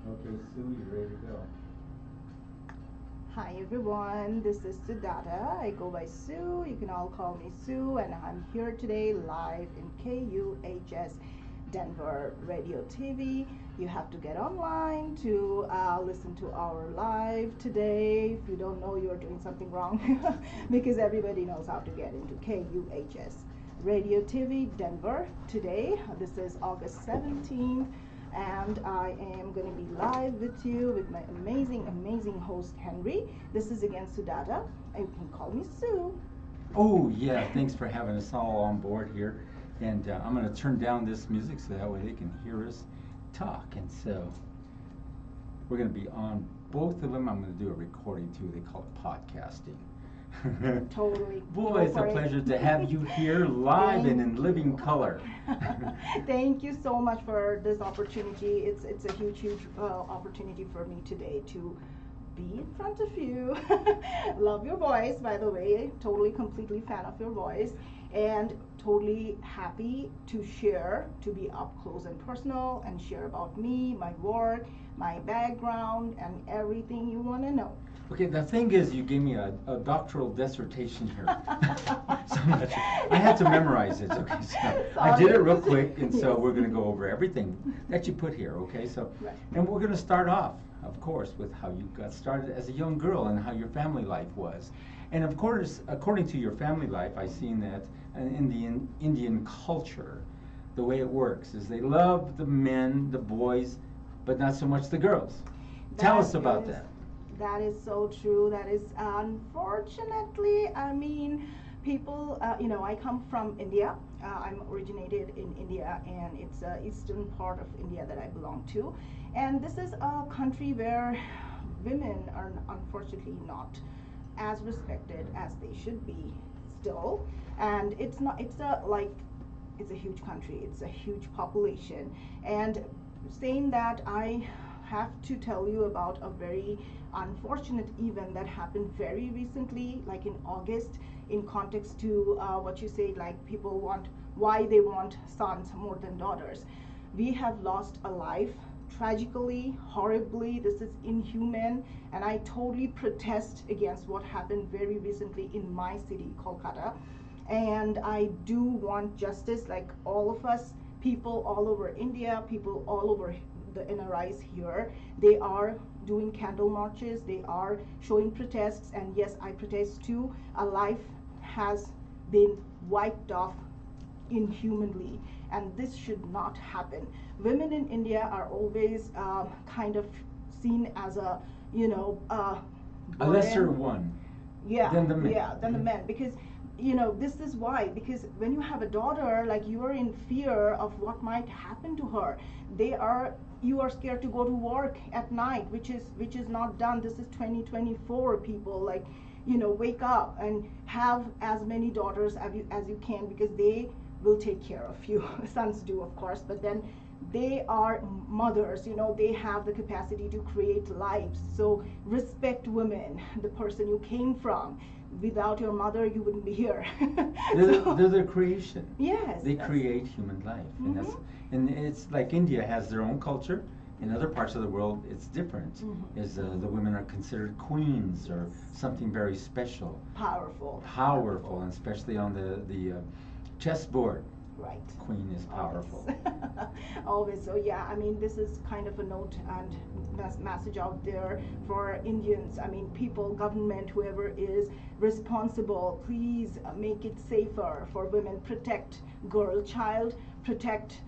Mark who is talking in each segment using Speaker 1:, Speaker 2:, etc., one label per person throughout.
Speaker 1: Okay, Sue, you ready to go?
Speaker 2: Hi everyone, this is Sudata. I go by Sue. You can all call me Sue, and I'm here today live in KUHS Denver Radio TV. You have to get online to listen to our live today. If you don't know, you're doing something wrong because everybody knows how to get into KUHS Radio TV Denver today. This is August 17th, and I am going to be live with you with my amazing host Henry. This is again Sudata, and you can call me Sue.
Speaker 1: Oh, yeah, thanks for having us all on board here. And I'm going to turn down this music so that way they can hear us talk. And so we're going to be on both of them. I'm going to do a recording too. They call it podcasting.
Speaker 2: Totally.
Speaker 1: Boy, it's a pleasure to have you here live and in living color.
Speaker 2: Thank you so much for this opportunity. It's a huge opportunity for me today to be in front of you. Love your voice, by the way. Totally, completely fan of your voice, and totally happy to share, to be up close and personal, and share about me, my work, my background, and everything you want to know.
Speaker 1: Okay, the thing is, you gave me a doctoral dissertation here. So much. I had to memorize it. Okay, so I did it real quick, and so we're going to go over everything that you put here. Okay, so and we're going to start off, of course, with how you got started as a young girl and how your family life was. And of course, according to your family life, I've seen that in the Indian culture, the way it works is they love the men, the boys, but not so much the girls. Tell us about that.
Speaker 2: That is so true. That is unfortunately, I mean, people, I come from India. I'm originated in India, and it's the eastern part of India that I belong to. And this is a country where women are unfortunately not as respected as they should be still. And it's not, it's a huge country, it's a huge population. And saying that, I have to tell you about a very unfortunate event that happened very recently, like in August, in context to what you say, like people want, why they want sons more than daughters. We have lost a life tragically, horribly. This is inhuman, and I totally protest against what happened very recently in my city, Kolkata. And I do want justice, like all of us, people all over India, people all over the NRIs here. They are doing candle marches, they are showing protests, and yes, I protest too. A life has been wiped off inhumanly, and this should not happen. Women in India are always kind of seen as a,
Speaker 1: a lesser one.
Speaker 2: Yeah,
Speaker 1: than the men.
Speaker 2: yeah, than the men, because this is why, because when you have a daughter, like, you are in fear of what might happen to her. You are scared to go to work at night, which is not done. This is 2024, people, like, wake up and have as many daughters as you can, because they will take care of you. Sons do, of course, but then they are mothers, they have the capacity to create lives. So respect women, the person you came from. Without your mother, you wouldn't be here.
Speaker 1: They're the creation.
Speaker 2: Yes,
Speaker 1: they create human life. And it's like India has their own culture. In other parts of the world, it's different. Is the women are considered queens or something very special, powerful, and especially on the chessboard.
Speaker 2: Right.
Speaker 1: Queen is powerful.
Speaker 2: Always. So yeah, I mean, this is kind of a note and message out there for Indians. I mean, people, government, whoever is responsible, please make it safer for women. Protect girl child, protect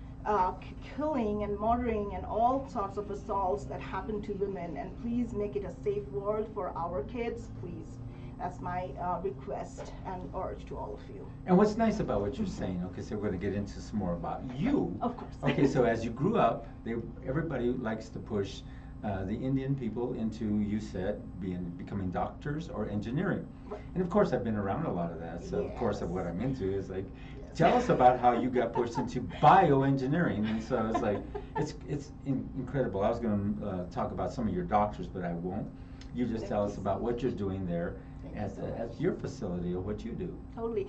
Speaker 2: killing and murdering and all sorts of assaults that happen to women, and please make it a safe world for our kids, please. That's my request and urge to all of you.
Speaker 1: And what's nice about what you're saying, okay, so we're going to get into some more about you.
Speaker 2: Of course.
Speaker 1: Okay, so as you grew up, everybody likes to push the Indian people into, you said, becoming doctors or engineering.
Speaker 2: Right.
Speaker 1: And of course, I've been around a lot of that, so
Speaker 2: Yes.
Speaker 1: of course, what I'm into is like,
Speaker 2: Yes.
Speaker 1: tell us about how you got pushed into bioengineering. And so it's like, it's incredible. I was going to talk about some of your doctors, but I won't. You just tell us about what you're doing there
Speaker 2: Thank you
Speaker 1: at,
Speaker 2: so much.
Speaker 1: at your facility or what you do.
Speaker 2: Totally.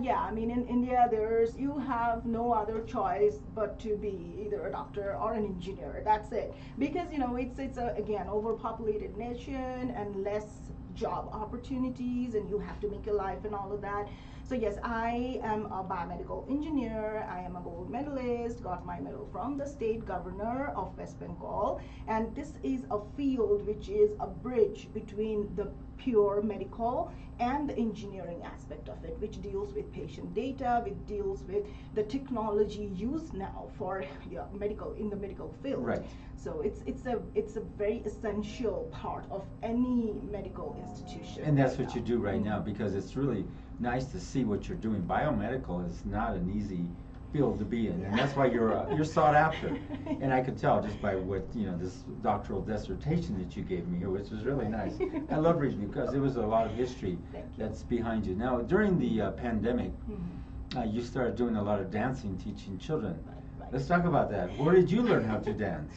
Speaker 2: Yeah, I mean, in India, you have no other choice but to be either a doctor or an engineer. That's it. Because, it's a, again, overpopulated nation and less job opportunities, and you have to make a life and all of that. So yes, I am a biomedical engineer. I am a gold medalist, got my medal from the state governor of West Bengal. And this is a field which is a bridge between the pure medical and the engineering aspect of it, which deals with patient data, which deals with the technology used now for in the medical field.
Speaker 1: Right.
Speaker 2: So it's a very essential part of any medical institution.
Speaker 1: And that's
Speaker 2: right
Speaker 1: what you
Speaker 2: now.
Speaker 1: do right now, because it's really nice to see what you're doing. Biomedical is not an easy field to be in, and that's why you're sought after. And I could tell just by what this doctoral dissertation that you gave me here, which was really nice. I love reading it because there was a lot of history that's behind you. Now, during the pandemic, you started doing a lot of dancing, teaching children.
Speaker 2: Right.
Speaker 1: Let's talk about that. Where did you learn how to dance?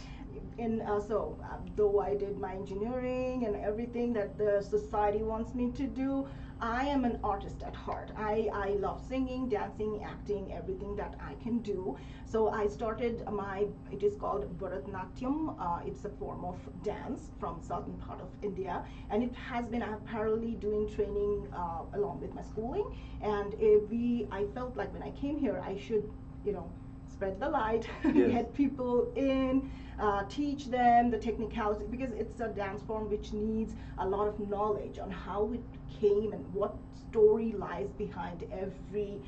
Speaker 2: Though I did my engineering and everything that the society wants me to do, I am an artist at heart. I love singing, dancing, acting, everything that I can do. So I started it is called Bharatanatyam. It's a form of dance from southern part of India, and it has been, I'm parallelly doing training along with my schooling. And I felt like when I came here, I should, spread the light,
Speaker 1: Yes.
Speaker 2: get people in, teach them the technicalities, because it's a dance form which needs a lot of knowledge on how it came and what story lies behind every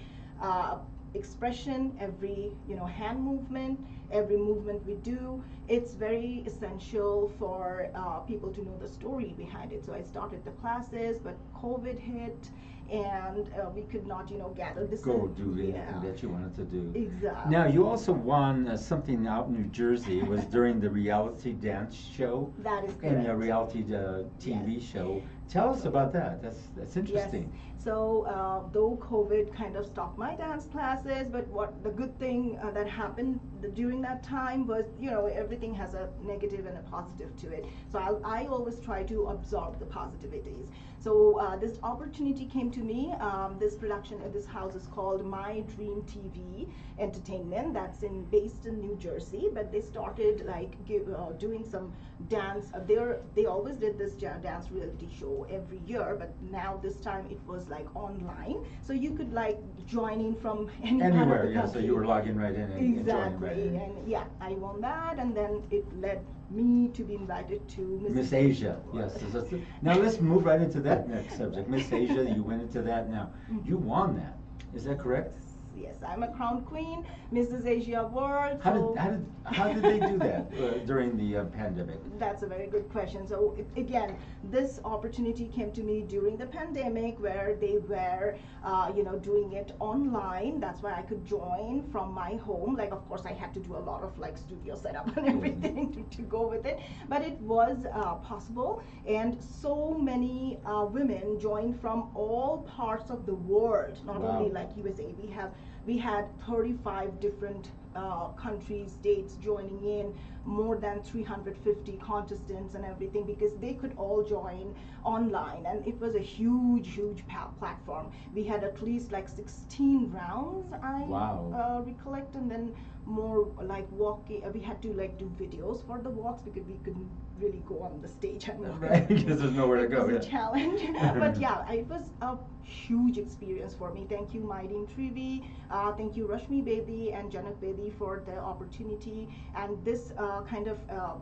Speaker 2: expression, every hand movement, every movement we do. It's very essential for people to know the story behind it. So I started the classes, but COVID hit, and we could not gather this.
Speaker 1: Go do anything that you wanted to do.
Speaker 2: Exactly.
Speaker 1: Now, you also won something out in New Jersey. It was during the reality dance show.
Speaker 2: That is correct.
Speaker 1: And a reality TV show. Tell us about that. That's interesting.
Speaker 2: Yes. So though COVID kind of stopped my dance classes, but the good thing that happened during that time was, everything has a negative and a positive to it. So I always try to absorb the positivities. So this opportunity came to me. This production at this house is called My Dream TV Entertainment. That's based in New Jersey, but they started doing some dance. They always did this dance reality show every year, but now this time it was online, so you could join in from
Speaker 1: anywhere. Yeah, so you were logging right in and
Speaker 2: exactly.
Speaker 1: Right in.
Speaker 2: And yeah, I won that, and then it led me to be invited to
Speaker 1: Miss Asia. Yes. Now let's move right into that next subject. Miss Asia, you went into that. Now you won that. Is that correct?
Speaker 2: Yes, I'm a crown queen, Mrs. Asia World.
Speaker 1: How did they do that during the pandemic?
Speaker 2: That's a very good question. So again, this opportunity came to me during the pandemic, where they were, doing it online. That's why I could join from my home. Of course, I had to do a lot of studio setup and everything to go with it, but it was possible, and so many women joined from all parts of the world. Not only USA. We had 35 different countries, states joining in, more than 350 contestants and everything, because they could all join online, and it was a huge platform. We had at least 16 rounds, I recollect, and then more walking. We had to do videos for the walks, because we couldn't really go on the stage and walk.
Speaker 1: Right, because there's nowhere to go.
Speaker 2: It was a challenge. But yeah, it was a huge experience for me. Thank you, Maideen Trivi. Thank you, Rashmi Bedi and Janak Bedi, for the opportunity. And this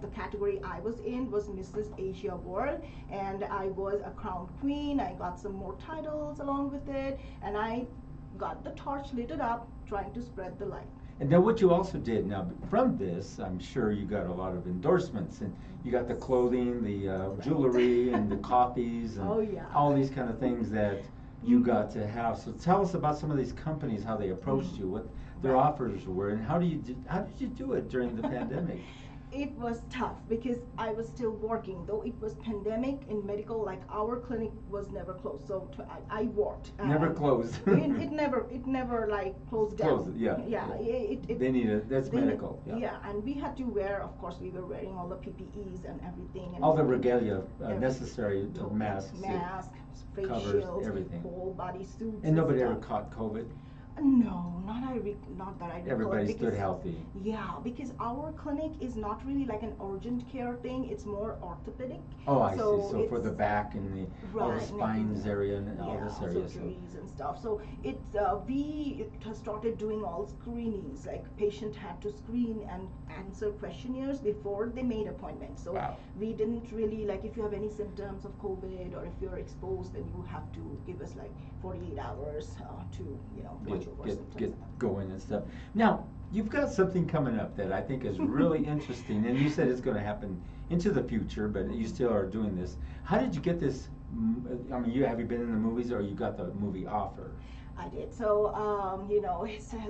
Speaker 2: the category I was in was Mrs. Asia World, and I was a crown queen. I got some more titles along with it, and I got the torch lit up, trying to spread the light.
Speaker 1: And then what you also did, now from this, I'm sure you got a lot of endorsements, and you got the clothing, the jewelry, and the copies, and all these kind of things that you got to have. So tell us about some of these companies, how they approached you, what their offers were, and how did you do it during the pandemic?
Speaker 2: it was tough because I was still working. Though it was pandemic in medical, like our clinic was never closed. So I worked.
Speaker 1: Never closed.
Speaker 2: it never like closed down.
Speaker 1: Closed, yeah.
Speaker 2: Yeah.
Speaker 1: They need it. That's medical. Yeah.
Speaker 2: Yeah, and we had to wear. Of course, we were wearing all the PPEs and everything. And
Speaker 1: all the regalia necessary to
Speaker 2: masks, face
Speaker 1: covers,
Speaker 2: shields,
Speaker 1: everything.
Speaker 2: whole body suits.
Speaker 1: And nobody ever caught COVID.
Speaker 2: No, not that I recall.
Speaker 1: Everybody stood healthy.
Speaker 2: Yeah, because our clinic is not really like an urgent care thing. It's more orthopedic.
Speaker 1: Oh, I see. So for the back and all the spines area and all this area.
Speaker 2: Surgeries and stuff. So we started doing all screenings. Like patient had to screen and answer questionnaires before they made appointments. So we didn't really like if you have any symptoms of COVID or if you're exposed, then you have to give us like 48 hours to get
Speaker 1: going and stuff. Now, you've got something coming up that I think is really interesting, and you said it's going to happen into the future, but you still are doing this. How did you get this? I mean, have you been in the movies, or you got the movie offer?
Speaker 2: I did. So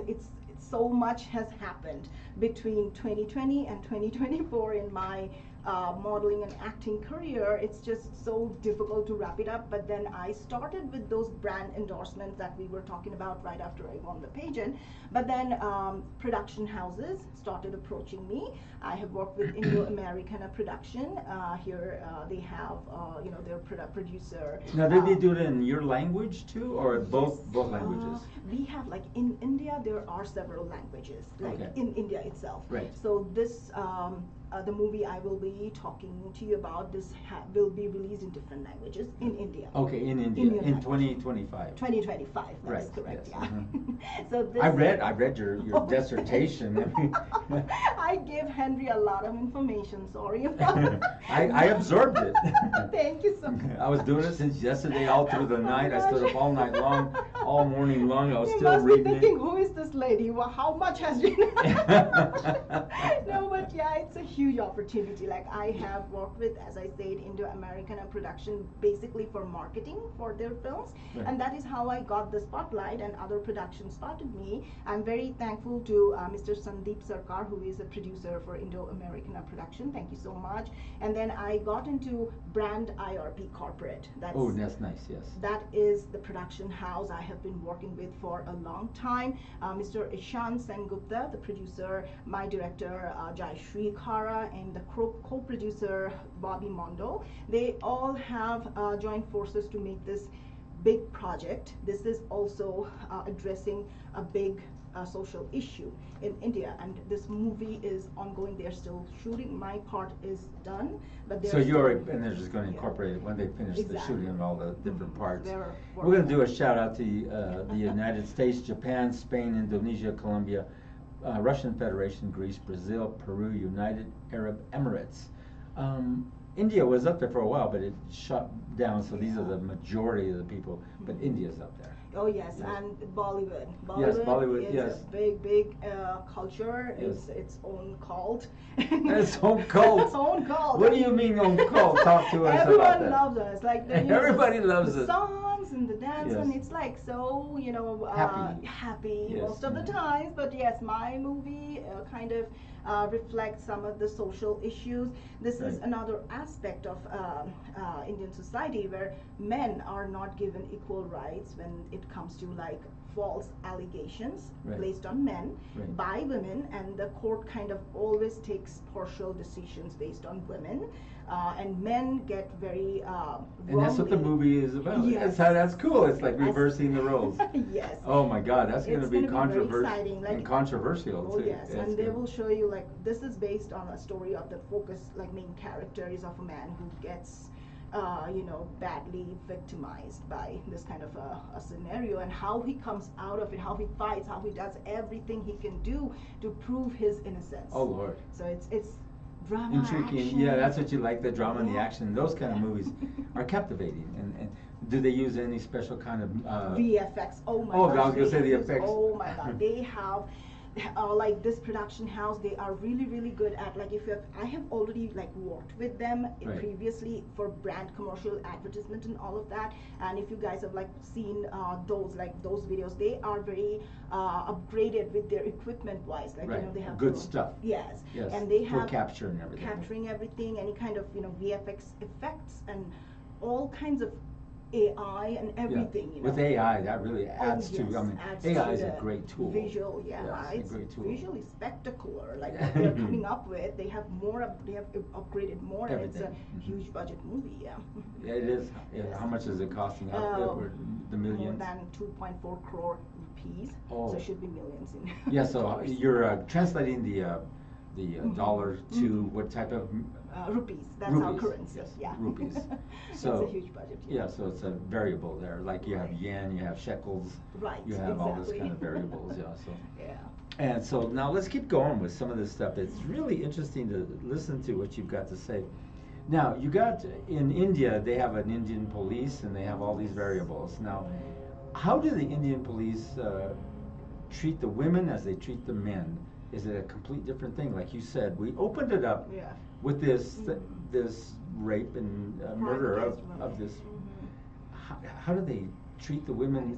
Speaker 2: it's so much has happened between 2020 and 2024 in my modeling and acting career. It's just so difficult to wrap it up, but then I started with those brand endorsements that we were talking about right after I won the pageant. But then production houses started approaching me. I have worked with Indo-American production. Here they have their producer.
Speaker 1: Now, did they do it in your language too, or both languages?
Speaker 2: We have, like, in India there are several languages, like in India itself.
Speaker 1: Right.
Speaker 2: So this the movie I will be talking to you about, this will be released in different languages in India.
Speaker 1: Okay, in India, in 2025.
Speaker 2: 2025, that's
Speaker 1: right,
Speaker 2: correct,
Speaker 1: yes.
Speaker 2: yeah. So this
Speaker 1: I read your dissertation.
Speaker 2: I give Henry a lot of information, sorry.
Speaker 1: I absorbed it.
Speaker 2: Thank you so much.
Speaker 1: I was doing it since yesterday, all through the night. I stood up all night long, all morning long. I was still reading.
Speaker 2: You must be thinking, who is this lady? Well, how much has she No, but yeah, it's a huge opportunity. Like, I have worked with, as I said, Indo-American production basically for marketing for their films, and that is how I got the spotlight, and other productions spotted me. I'm very thankful to Mr. Sandeep Sarkar, who is a producer for Indo-American production. Thank you so much. And then I got into Brand IRP Corporate. That's
Speaker 1: nice, yes.
Speaker 2: That is the production house I have been working with for a long time. Mr. Ishan Sengupta, the producer, my director Jai Shrikara, and the co-producer Bobby Mondo. They all have joined forces to make this big project. This is also addressing a big social issue in India, and this movie is ongoing. They're still shooting. My part is done, but
Speaker 1: so and they're just going to incorporate it when they finish the shooting of all the different parts. We're going to do a shout out to the United States, Japan, Spain, Indonesia, Colombia, Russian Federation, Greece, Brazil, Peru, United Arab Emirates. India was up there for a while, but it shut down, so these are the majority of the people, but India's up there.
Speaker 2: Oh yes, and Bollywood.
Speaker 1: Bollywood
Speaker 2: is a big culture. It's its own cult.
Speaker 1: Its own cult.
Speaker 2: Its own cult.
Speaker 1: What do you mean own cult? Talk to us about that.
Speaker 2: Everyone loves us. Like
Speaker 1: everybody loves us.
Speaker 2: Songs and the dance, and it's like so happy most of the times. But yes, my movie kind of reflects some of the social issues. This is another aspect of Indian society where men are not given equal rights when it comes to like false allegations placed on men by women, and the court kind of always takes partial decisions based on women, and men get very
Speaker 1: and that's what the movie is about.
Speaker 2: Yes.
Speaker 1: That's cool. It's like reversing the roles.
Speaker 2: Yes.
Speaker 1: Oh my God, that's going to be
Speaker 2: controversial.
Speaker 1: And controversial too.
Speaker 2: Yes, and they will show you, like, this is based on a story of the main character is of a man who gets badly victimized by this kind of a scenario, and how he comes out of it, how he fights, how he does everything he can do to prove his innocence.
Speaker 1: Oh Lord.
Speaker 2: So it's drama,
Speaker 1: intriguing.
Speaker 2: action.
Speaker 1: Yeah, that's what you like, the drama and the action. Those kind of movies are captivating. And do they use any special kind of
Speaker 2: VFX? Oh my
Speaker 1: God.
Speaker 2: God.
Speaker 1: I was going to say the effects.
Speaker 2: Oh my God. They have like this production house, they are really, really good at, like, if you have, I have already like worked with them
Speaker 1: Right.
Speaker 2: previously for brand commercial advertisement and all of that. And if you guys have like seen those videos, they are very upgraded with their equipment wise. Like,
Speaker 1: Right.
Speaker 2: they have
Speaker 1: Good
Speaker 2: their own-
Speaker 1: stuff.
Speaker 2: Yes.
Speaker 1: Yes.
Speaker 2: And they
Speaker 1: For
Speaker 2: have
Speaker 1: capture and everything.
Speaker 2: capturing everything, any kind of VFX effects and all kinds of AI and everything.
Speaker 1: With AI, that really adds
Speaker 2: Oh,
Speaker 1: to.
Speaker 2: yes,
Speaker 1: I mean,
Speaker 2: adds
Speaker 1: AI
Speaker 2: to
Speaker 1: is a
Speaker 2: the
Speaker 1: great tool.
Speaker 2: Visual, yeah,
Speaker 1: Yes,
Speaker 2: it's
Speaker 1: a great tool.
Speaker 2: visually spectacular. Like what they're coming up with, they have upgraded more, and it's a
Speaker 1: Everything. Mhm.
Speaker 2: huge budget movie. Yeah.
Speaker 1: Yeah, it is. Yeah,
Speaker 2: Yes.
Speaker 1: how much is it costing? The
Speaker 2: More
Speaker 1: millions.
Speaker 2: than 2.4 crore rupees.
Speaker 1: Oh.
Speaker 2: So it should be millions in.
Speaker 1: Yeah, so
Speaker 2: dollars.
Speaker 1: you're translating the
Speaker 2: Mhm.
Speaker 1: dollar to
Speaker 2: Mhm.
Speaker 1: what type of?
Speaker 2: Rupees. That's our
Speaker 1: Rupees,
Speaker 2: currency.
Speaker 1: yes,
Speaker 2: Yeah.
Speaker 1: rupees.
Speaker 2: It's
Speaker 1: So,
Speaker 2: a huge budget.
Speaker 1: Yeah, so it's a variable there. Like you have
Speaker 2: Right.
Speaker 1: yen, you have shekels,
Speaker 2: Right.
Speaker 1: you have all this
Speaker 2: exactly.
Speaker 1: kind of variables. Yeah. So.
Speaker 2: Yeah.
Speaker 1: And so now let's keep going with some of this stuff. It's really interesting to listen to what you've got to say. Now, you got in India, they have an Indian police and they have all these variables. Now, how do the Indian police treat the women as they treat the men? Is it a complete different thing? Like you said, we opened it up
Speaker 2: Yeah.
Speaker 1: with this
Speaker 2: Mhm.
Speaker 1: this rape and murder of
Speaker 2: Privatized murder.
Speaker 1: this.
Speaker 2: Mhm.
Speaker 1: How do they treat the women?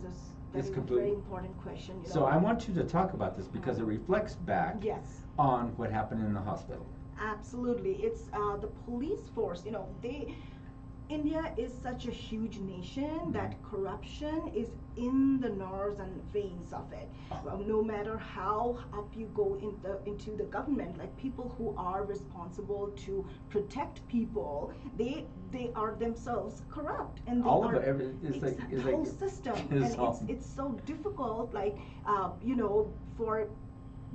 Speaker 2: That is a very important question.
Speaker 1: So I want you to talk about this because it reflects back
Speaker 2: Yes.
Speaker 1: on what happened in the hospital.
Speaker 2: Absolutely. It's the police force. India is such a huge nation that corruption is in the nerves and veins of it. Well, no matter how up you go into the government, like people who are responsible to protect people, they are themselves corrupt, and they
Speaker 1: All of
Speaker 2: are,
Speaker 1: it, it's like
Speaker 2: the whole system, and
Speaker 1: it's all-
Speaker 2: it's so difficult, like for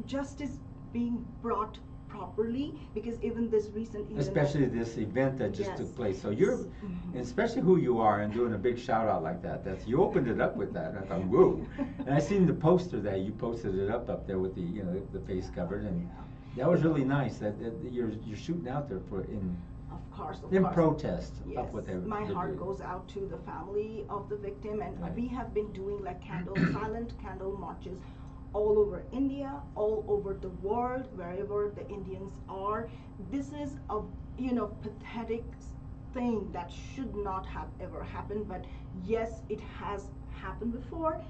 Speaker 2: justice being brought properly, because even this recent event,
Speaker 1: especially this event that just
Speaker 2: Yes.
Speaker 1: took place. So you're,
Speaker 2: Mhm.
Speaker 1: especially who you are, and doing a big shout out like that. You opened it up with that. I thought, whoa! And I seen the poster that you posted it up there with the face covered, and that was really nice. That you're shooting out there
Speaker 2: Of course,
Speaker 1: in protest
Speaker 2: Yes,
Speaker 1: of what they
Speaker 2: my
Speaker 1: they're
Speaker 2: heart
Speaker 1: doing.
Speaker 2: goes out to the family of the victim, and
Speaker 1: Right.
Speaker 2: we have been doing like silent candle marches all over India, all over the world, wherever the Indians are. This is a pathetic thing that should not have ever happened, but yes, it has happened before.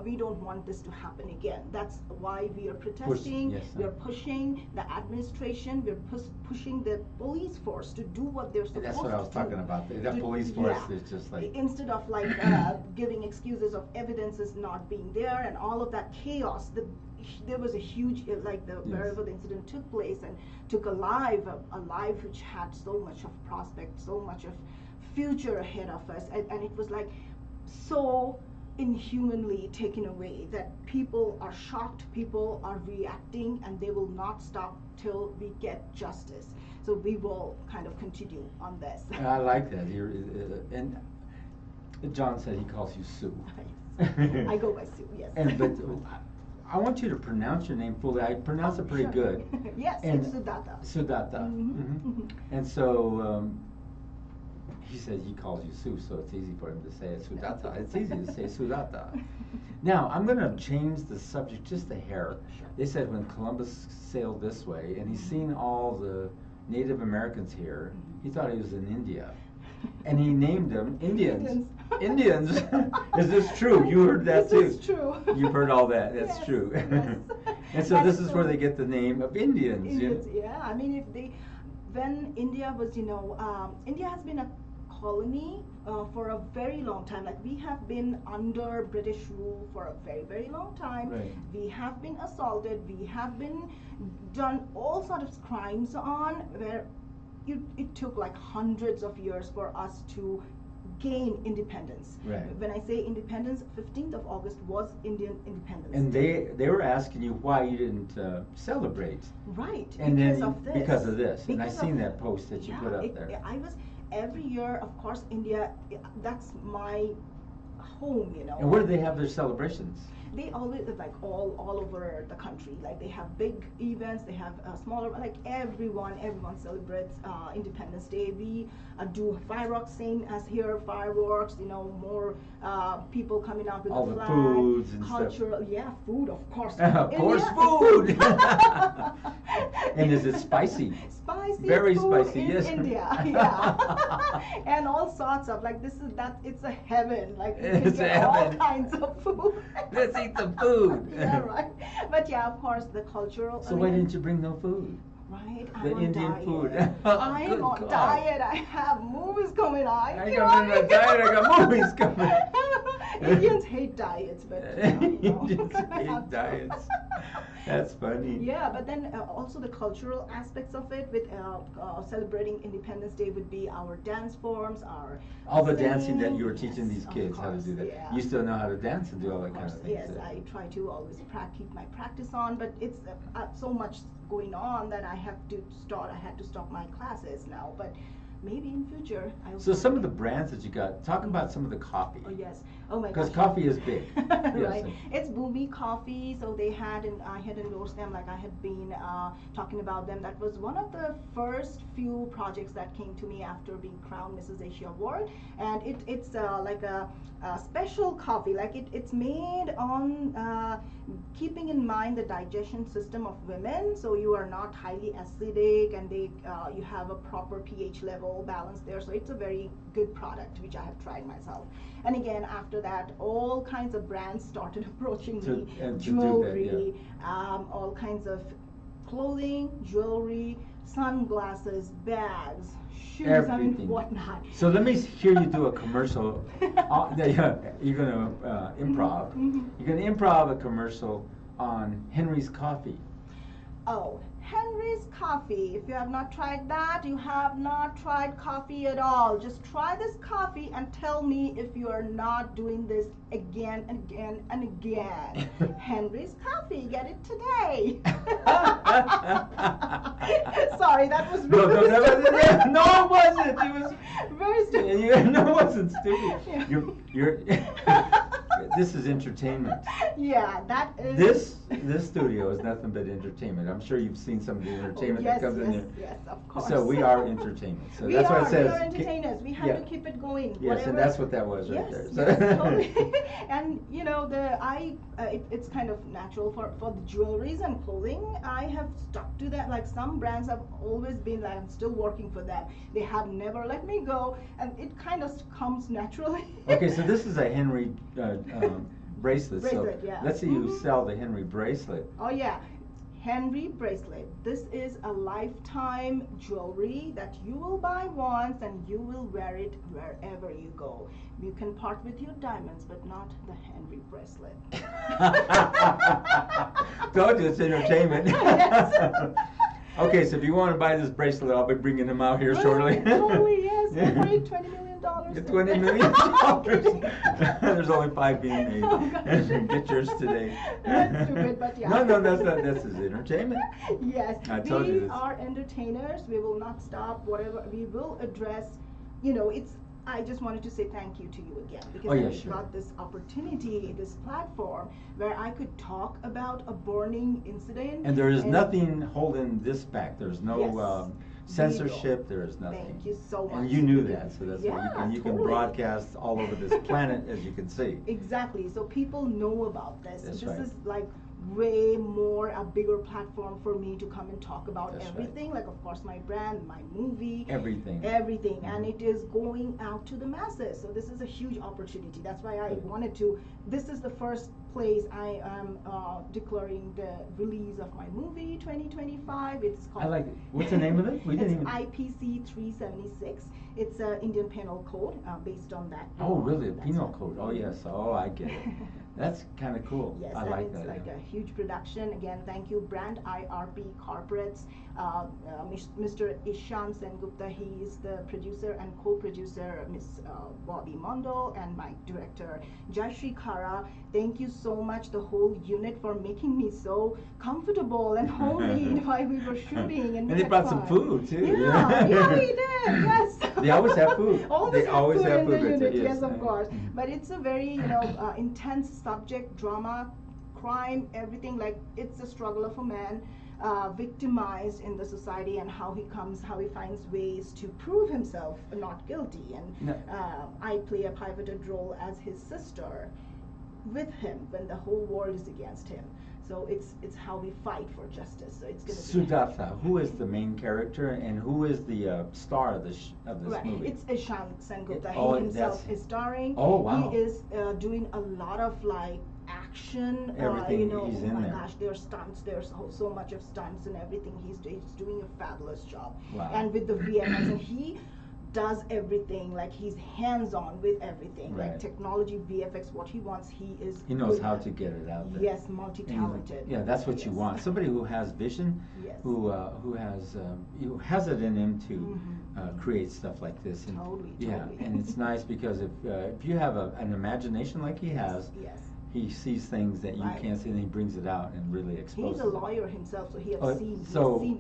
Speaker 2: We don't want this to happen again. That's why we are protesting.
Speaker 1: yes,
Speaker 2: We are pushing the administration. We're pushing the police force to do what they're supposed to do.
Speaker 1: That's what I was talking about. The police force is just like
Speaker 2: instead of like giving excuses of evidences not being there and all of that chaos. There was a huge wherever the incident took place, and took a life which had so much of prospect, so much of future ahead of us, and it was like so inhumanly taken away that people are shocked, people are reacting, and they will not stop till we get justice. So we will kind of continue on this.
Speaker 1: I like that. And John said he calls you Sue.
Speaker 2: I go by Sue, yes.
Speaker 1: But I want you to pronounce your name fully. I pronounce it pretty
Speaker 2: Sure.
Speaker 1: good.
Speaker 2: Yes,
Speaker 1: And
Speaker 2: it's Sudata.
Speaker 1: Sudata.
Speaker 2: Mhm, mhm.
Speaker 1: And so he said he calls you Sue, so it's easy for him to say it, Sudata. It's easy to say Sudata. Now, I'm going to change the subject just a hair.
Speaker 2: Sure.
Speaker 1: They said when Columbus sailed this way, and he's seen all the Native Americans here, he thought he was in India. And he named them Indians. Indians. Is this true? You heard that too.
Speaker 2: This is true.
Speaker 1: You've heard all that. That's
Speaker 2: Yes,
Speaker 1: true.
Speaker 2: yes.
Speaker 1: And so
Speaker 2: That's
Speaker 1: this is where they get the name of Indians.
Speaker 2: Indians, yeah. I mean, when India was, India has been a colony for a very long time. Like, we have been under British rule for a very, very long time.
Speaker 1: Right.
Speaker 2: We have been assaulted. We have been done all sorts of crimes on, where it took like hundreds of years for us to gain independence.
Speaker 1: Right.
Speaker 2: When I say independence, 15th of August was Indian Independence
Speaker 1: And
Speaker 2: Day.
Speaker 1: they were asking you why you didn't celebrate.
Speaker 2: Right,
Speaker 1: And
Speaker 2: because
Speaker 1: then
Speaker 2: of this.
Speaker 1: because of this. And I
Speaker 2: Because
Speaker 1: seen
Speaker 2: of-
Speaker 1: that post that you put up there.
Speaker 2: I was every year, of course, India. That's my home, you know.
Speaker 1: And where do they have their celebrations?
Speaker 2: They always like all over the country. Like they have big events, they have smaller. Like everyone celebrates Independence Day. We do fireworks, same as here. Fireworks, you know, more people coming out with
Speaker 1: all
Speaker 2: the
Speaker 1: the
Speaker 2: flag,
Speaker 1: foods and
Speaker 2: cultural.
Speaker 1: stuff.
Speaker 2: Yeah, food, of course.
Speaker 1: Of course,
Speaker 2: India,
Speaker 1: food. And is it spicy?
Speaker 2: Spicy,
Speaker 1: very
Speaker 2: food
Speaker 1: spicy,
Speaker 2: in
Speaker 1: yes.
Speaker 2: India, yeah, and all sorts of like this is that it's a heaven. Like you can
Speaker 1: It's
Speaker 2: get
Speaker 1: a
Speaker 2: all
Speaker 1: heaven.
Speaker 2: kinds of food.
Speaker 1: Let's eat some food.
Speaker 2: Yeah, right. But yeah, of course, the cultural.
Speaker 1: So why didn't you bring no food?
Speaker 2: Right,
Speaker 1: The
Speaker 2: I'm on
Speaker 1: Indian
Speaker 2: diet.
Speaker 1: food.
Speaker 2: I'm
Speaker 1: Good
Speaker 2: on
Speaker 1: God.
Speaker 2: diet. I have movies coming out.
Speaker 1: I
Speaker 2: You
Speaker 1: got
Speaker 2: know
Speaker 1: on
Speaker 2: what I
Speaker 1: a
Speaker 2: mean?
Speaker 1: diet, I got movies coming.
Speaker 2: Indians hate diets, but
Speaker 1: Indians hate diets. That's funny.
Speaker 2: Yeah, but then also the cultural aspects of it with celebrating Independence Day would be our dance forms, our
Speaker 1: All the
Speaker 2: singing.
Speaker 1: dancing that you were teaching
Speaker 2: Yes,
Speaker 1: these
Speaker 2: of
Speaker 1: kids how to
Speaker 2: course,
Speaker 1: do that.
Speaker 2: yeah.
Speaker 1: You still know how to dance and do all that
Speaker 2: Of
Speaker 1: kind
Speaker 2: course,
Speaker 1: of things.
Speaker 2: yes, I try to always keep my practice on, but it's so much going on that I had to stop my classes now, but maybe in future I'll
Speaker 1: So some of the
Speaker 2: find-
Speaker 1: brands that you got, talk about some of the coffee.
Speaker 2: Oh yes. Oh my
Speaker 1: Because
Speaker 2: gosh.
Speaker 1: coffee is big.
Speaker 2: Right.
Speaker 1: Yes.
Speaker 2: It's Boomy Coffee, so they had, and I had endorsed them, like I had been talking about them. That was one of the first few projects that came to me after being crowned Mrs. Asia Award, and it's like a special coffee. Like it's made on keeping in mind the digestion system of women, so you are not highly acidic, and you have a proper pH level balance there. So it's a very good product which I have tried myself. And again, after that, all kinds of brands started approaching me,
Speaker 1: and to do that,
Speaker 2: jewelry, all kinds of clothing, jewelry, sunglasses, bags, shoes,
Speaker 1: Everything.
Speaker 2: and whatnot.
Speaker 1: So let me hear you do a commercial. You're going to improv.
Speaker 2: Mhm.
Speaker 1: You're going to improv a commercial on Henry's Coffee.
Speaker 2: Oh, Henry's Coffee. If you have not tried that, you have not tried coffee at all. Just try this coffee and tell me if you are not doing this again and again and again. Henry's Coffee. Get it today. Sorry, that was
Speaker 1: No,
Speaker 2: rude.
Speaker 1: no, it wasn't. It was
Speaker 2: Very stupid.
Speaker 1: no, it wasn't stupid.
Speaker 2: Yeah.
Speaker 1: You're this is entertainment.
Speaker 2: Yeah, that is.
Speaker 1: This studio is nothing but entertainment. I'm sure you've seen some of the entertainment
Speaker 2: yes,
Speaker 1: that comes in
Speaker 2: yes,
Speaker 1: there.
Speaker 2: yes, of course.
Speaker 1: So we are entertainment. So
Speaker 2: we
Speaker 1: that's
Speaker 2: are,
Speaker 1: what it says.
Speaker 2: we are entertainers. We have
Speaker 1: Yeah.
Speaker 2: to keep it going.
Speaker 1: Yes,
Speaker 2: Whatever.
Speaker 1: and that's what that was right
Speaker 2: Yes,
Speaker 1: there.
Speaker 2: yes,
Speaker 1: So
Speaker 2: totally. And you know, it's kind of natural for the jewelries and clothing. I have stuck to that. Like some brands have always been like, I'm still working for them. They have never let me go, and it kind of comes naturally.
Speaker 1: Okay, so this is a Henry bracelet.
Speaker 2: Bracelet,
Speaker 1: So
Speaker 2: yeah.
Speaker 1: let's say you
Speaker 2: Mhm.
Speaker 1: sell the Henry bracelet.
Speaker 2: Oh yeah, Henry bracelet. This is a lifetime jewelry that you will buy once and you will wear it wherever you go. You can part with your diamonds, but not the Henry bracelet.
Speaker 1: Told you it's entertainment.
Speaker 2: Yes.
Speaker 1: Okay, so if you want to buy this bracelet, I'll be bringing them out here shortly.
Speaker 2: Totally, yes. For $20 million.
Speaker 1: $20 million. There's only 5 being made.
Speaker 2: Oh, gosh.
Speaker 1: Get yours today.
Speaker 2: That's stupid, but yeah.
Speaker 1: No, that's not. This is entertainment.
Speaker 2: Yes,
Speaker 1: I told you
Speaker 2: we
Speaker 1: this.
Speaker 2: are entertainers. We will not stop. Whatever we will address, it's. I just wanted to say thank you to you again because
Speaker 1: Oh, yeah,
Speaker 2: I
Speaker 1: sure.
Speaker 2: got this opportunity, this platform where I could talk about a burning incident.
Speaker 1: And there is nothing holding this back. There's no
Speaker 2: Yes.
Speaker 1: Censorship. There is nothing.
Speaker 2: Thank you so much.
Speaker 1: And you knew that, so that's why
Speaker 2: Yeah,
Speaker 1: you can
Speaker 2: totally.
Speaker 1: broadcast all over this planet, as you can see.
Speaker 2: Exactly. So people know about this.
Speaker 1: That's
Speaker 2: This
Speaker 1: right.
Speaker 2: is like way more a bigger platform for me to come and talk about
Speaker 1: That's right.
Speaker 2: everything. Like of course my brand, my movie,
Speaker 1: Everything.
Speaker 2: everything, and
Speaker 1: Mhm.
Speaker 2: it is going out to the masses. So this is a huge opportunity. That's why I
Speaker 1: Good.
Speaker 2: wanted to. This is the first place I am declaring the release of my movie 2025. It's called.
Speaker 1: I like it. What's the name of it? We didn't
Speaker 2: It's
Speaker 1: even.
Speaker 2: IPC 376. It's an Indian Penal Code based on that.
Speaker 1: Oh, really? A
Speaker 2: That's
Speaker 1: penal
Speaker 2: right.
Speaker 1: code. Oh, yes. Oh, I get it. That's kind of cool.
Speaker 2: Yes,
Speaker 1: I
Speaker 2: and
Speaker 1: like
Speaker 2: it's
Speaker 1: that.
Speaker 2: like
Speaker 1: yeah.
Speaker 2: a huge production. Again, thank you, Brand IRP Corporates. Mr. Ishan Sengupta, he is the producer and co-producer, Miss Bobby Mondal, and my director, Jayashree Khara. Thank you so much, the whole unit, for making me so comfortable and homey while we were shooting. And
Speaker 1: they brought some food too.
Speaker 2: Yeah, yeah, we did. Yes.
Speaker 1: They always have food.
Speaker 2: Always have food in the unit.
Speaker 1: Yes,
Speaker 2: Yes, of course. But it's a very intense subject, drama, crime, everything. Like, it's a struggle of a man victimized in the society, and how he finds ways to prove himself not guilty. And I play a pivotal role as his sister with him when the whole world is against him. So it's how we fight for justice. So it's going to be
Speaker 1: Siddhartha. Who is the main character, and who is the star of this movie?
Speaker 2: It's Ishan Sengupta.
Speaker 1: Oh,
Speaker 2: he himself is starring.
Speaker 1: Oh, wow.
Speaker 2: He is doing a lot of like action.
Speaker 1: Everything, he's in there.
Speaker 2: Gosh, there's stunts. There's so much of stunts and everything. He's doing a fabulous job.
Speaker 1: Wow.
Speaker 2: And with the VFX, and he does everything, like he's hands-on with everything,
Speaker 1: right.
Speaker 2: like technology, VFX, what he wants, he
Speaker 1: knows how to get it out there.
Speaker 2: Yes, multi-talented.
Speaker 1: Yeah, that's what you want. Somebody who has vision,
Speaker 2: yes.
Speaker 1: who has it in him to create stuff like this. And,
Speaker 2: totally.
Speaker 1: And it's nice because if you have an imagination like he has,
Speaker 2: yes.
Speaker 1: He sees things that you can't see, and he brings it out and really exposes.
Speaker 2: He's a lawyer himself, so he has seen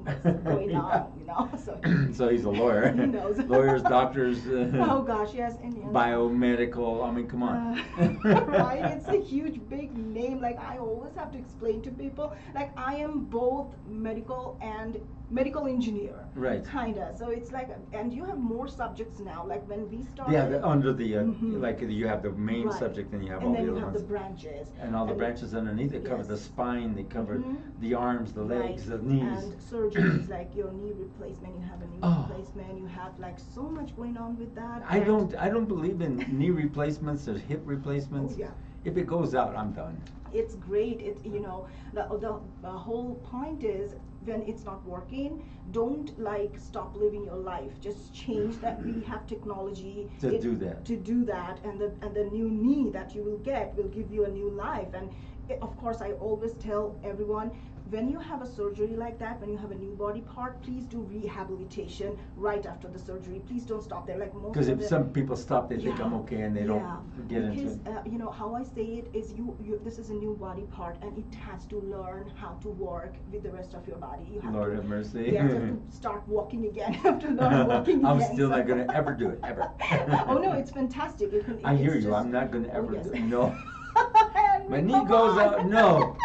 Speaker 2: what's going on, So,
Speaker 1: so he's a lawyer.
Speaker 2: He knows.
Speaker 1: Lawyers, doctors.
Speaker 2: Oh gosh, yes.
Speaker 1: Biomedical. I mean, come on.
Speaker 2: Right? It's a huge, big name. Like, I always have to explain to people, like, I am both medical and medical engineer.
Speaker 1: Right.
Speaker 2: Kinda. So it's like, and you have more subjects now. Like when we started.
Speaker 1: Yeah, under the like you have the main subject, and you have all the other ones.
Speaker 2: And then you have the branches.
Speaker 1: And all the branches underneath. They cover the spine. They cover the arms, the legs, the knees.
Speaker 2: And surgeries, like your knee replacement. You have a knee replacement. You have like so much going on with that.
Speaker 1: I don't believe in knee replacements or hip replacements.
Speaker 2: Oh, yeah.
Speaker 1: If it goes out, I'm done.
Speaker 2: It's great. The whole point is, when it's not working, don't like stop living your life. Just change that. We have technology
Speaker 1: to do that,
Speaker 2: and the new knee that you will get will give you a new life. And of course, I always tell everyone, when you have a surgery like that, when you have a new body part, please do rehabilitation right after the surgery. Please don't stop there. Like most.
Speaker 1: Because if some people stop, they think I'm okay, and they don't get into it.
Speaker 2: Because how I say it is, this is a new body part, and it has to learn how to work with the rest of your body. You have
Speaker 1: Lord have mercy.
Speaker 2: You have to start walking again. You have to learn walking again.
Speaker 1: I'm still not going to ever do it, ever.
Speaker 2: Oh no, it's fantastic.
Speaker 1: I hear you. I'm not going to ever do it. No. My knee
Speaker 2: Come
Speaker 1: goes
Speaker 2: on.
Speaker 1: out. No.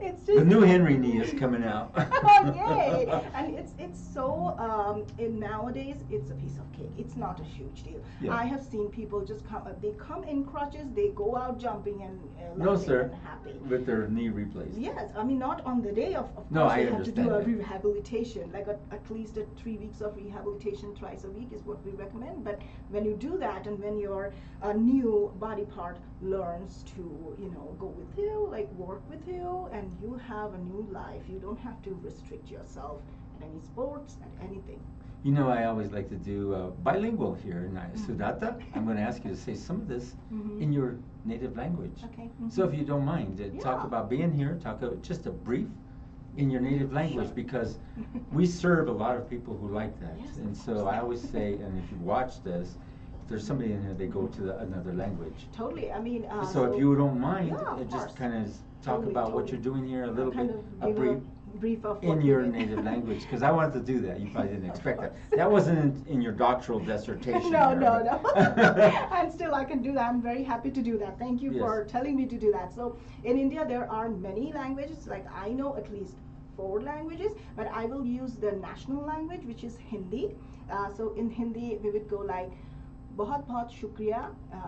Speaker 2: It's just
Speaker 1: the new Henry knee is coming out.
Speaker 2: Oh, yay! And it's so nowadays it's a piece of cake. It's not a huge deal.
Speaker 1: Yeah.
Speaker 2: I have seen people just come in crutches, they go out jumping and
Speaker 1: no, sir,
Speaker 2: and happy
Speaker 1: with their knee replaced.
Speaker 2: Yes, I mean not on the day of
Speaker 1: no,
Speaker 2: course
Speaker 1: I
Speaker 2: they have to do a
Speaker 1: that.
Speaker 2: rehabilitation, like at least 3 weeks of rehabilitation twice a week is what we recommend. But when you do that, and when your new body part learns to go with you, like work with you, and you have a new life, you don't have to restrict yourself at any sports, at anything.
Speaker 1: I always like to do bilingual here. Siddhartha, I'm going to ask you to say some of this in your native language.
Speaker 2: Okay.
Speaker 1: So if you don't mind, talk about being here, just a brief in your native language, because we serve a lot of people who like that.
Speaker 2: Yes,
Speaker 1: and so I always say, and if you watch this, if there's somebody in here, they go to another language.
Speaker 2: Totally. I mean,
Speaker 1: so if you don't mind,
Speaker 2: of
Speaker 1: just kind of talk about what you're doing here a little bit, a
Speaker 2: brief of
Speaker 1: in your native language, because I wanted to do that. You probably didn't expect that. That wasn't in your doctoral dissertation.
Speaker 2: No. And still I can do that. I'm very happy to do that. Thank you for telling me to do that. So in India there are many languages. Like I know at least 4 languages, but I will use the national language, which is Hindi. So in Hindi we would go like, बहुत बहुत शुक्रिया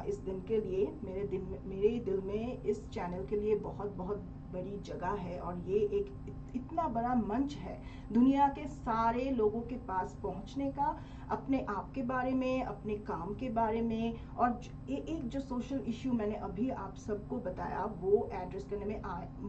Speaker 2: इस दिन के लिए, मेरे दिल में इस चैनल के लिए बहुत बहुत बड़ी जगह है, और ये एक इतना बड़ा मंच है दुनिया के सारे लोगों के पास पहुंचने का, अपने आप के बारे में, अपने काम के बारे में, और एक जो सोशल इश्यू मैंने अभी आप सबको बताया वो एड्रेस करने में